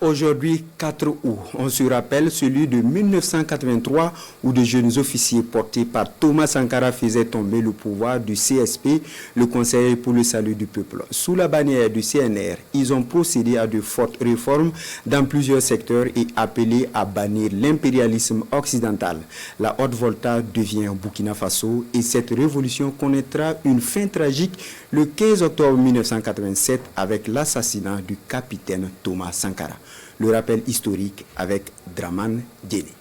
Aujourd'hui, 4 août, on se rappelle celui de 1983 où de jeunes officiers portés par Thomas Sankara faisaient tomber le pouvoir du CSP, le Conseil pour le salut du peuple. Sous la bannière du CNR, ils ont procédé à de fortes réformes dans plusieurs secteurs et appelé à bannir l'impérialisme occidental. La Haute-Volta devient Burkina Faso et cette révolution connaîtra une fin tragique le 15 octobre 1987 avec l'assassinat du capitaine Thomas Sankara. Le rappel historique avec Draman Djeli.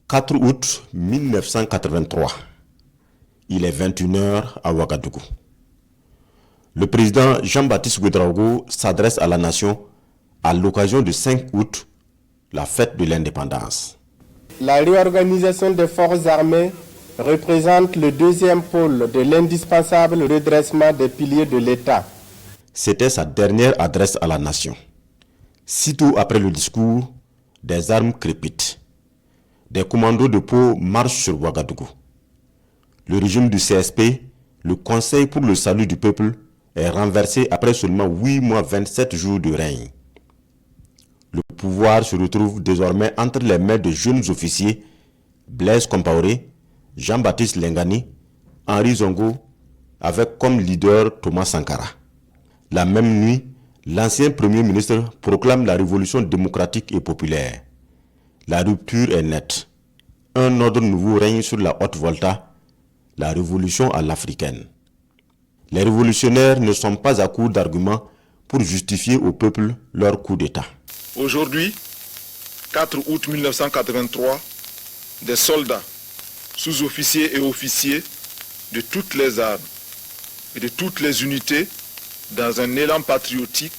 4 août 1983. Il est 21h à Ouagadougou. Le président Jean-Baptiste Ouédraogo s'adresse à la nation à l'occasion du 5 août, la fête de l'indépendance. La réorganisation des forces armées représente le deuxième pôle de l'indispensable redressement des piliers de l'État. C'était sa dernière adresse à la nation. Sitôt après le discours, des armes crépitent. Des commandos de peau marchent sur Ouagadougou. Le régime du CSP, le Conseil pour le salut du peuple, est renversé après seulement 8 mois 27 jours de règne. Le pouvoir se retrouve désormais entre les mains de jeunes officiers, Blaise Compaoré, Jean-Baptiste Lengani, Henri Zongo, avec comme leader Thomas Sankara. La même nuit, l'ancien Premier ministre proclame la révolution démocratique et populaire. La rupture est nette. Un ordre nouveau règne sur la Haute-Volta, la révolution à l'africaine. Les révolutionnaires ne sont pas à court d'arguments pour justifier au peuple leur coup d'État. Aujourd'hui, 4 août 1983, des soldats, sous-officiers et officiers de toutes les armes et de toutes les unités, dans un élan patriotique,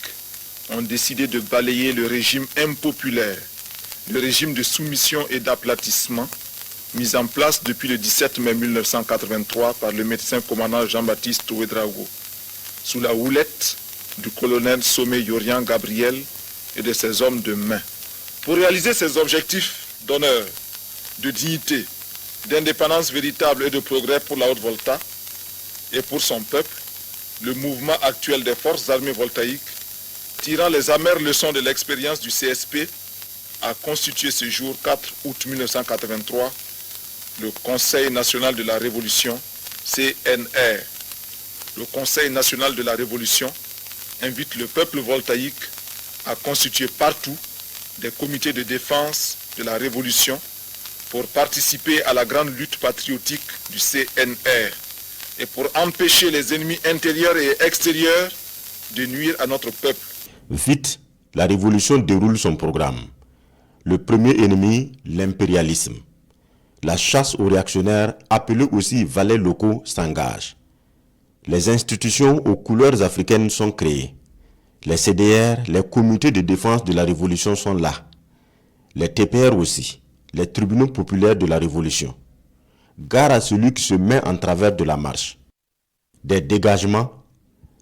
ont décidé de balayer le régime impopulaire, le régime de soumission et d'aplatissement mis en place depuis le 17 mai 1983 par le médecin commandant Jean-Baptiste Ouédraogo, sous la houlette du colonel Somé Yorian Gabriel et de ses hommes de main. Pour réaliser ces objectifs d'honneur, de dignité, d'indépendance véritable et de progrès pour la Haute-Volta et pour son peuple, le mouvement actuel des forces armées voltaïques, tirant les amères leçons de l'expérience du CSP, a constitué ce jour 4 août 1983 le Conseil national de la Révolution, CNR. Le Conseil national de la Révolution invite le peuple voltaïque à constituer partout des comités de défense de la Révolution pour participer à la grande lutte patriotique du CNR et pour empêcher les ennemis intérieurs et extérieurs de nuire à notre peuple. Vite, la révolution déroule son programme. Le premier ennemi, l'impérialisme. La chasse aux réactionnaires, appelés aussi valets locaux, s'engage. Les institutions aux couleurs africaines sont créées. Les CDR, les comités de défense de la révolution sont là. Les TPR aussi, les tribunaux populaires de la révolution. Gare à celui qui se met en travers de la marche. Des dégagements,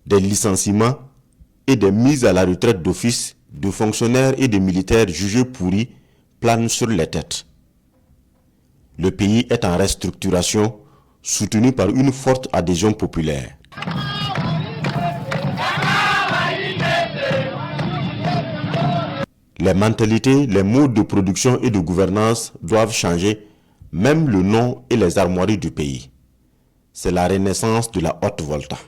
des licenciements et des mises à la retraite d'office de fonctionnaires et de militaires jugés pourris planent sur les têtes. Le pays est en restructuration, soutenu par une forte adhésion populaire. Les mentalités, les modes de production et de gouvernance doivent changer, même le nom et les armoiries du pays. C'est la renaissance de la Haute-Volta.